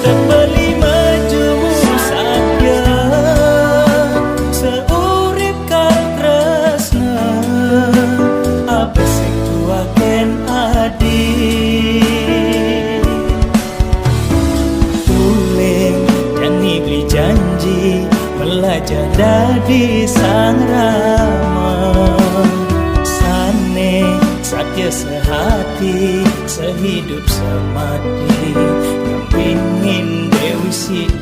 Tepeli majumu satya seurip karo tresna apa sing tuaken adi tuling janji beli janji belajar dari sang rama sane satya sehati sehidup semati ingin Dewi Sita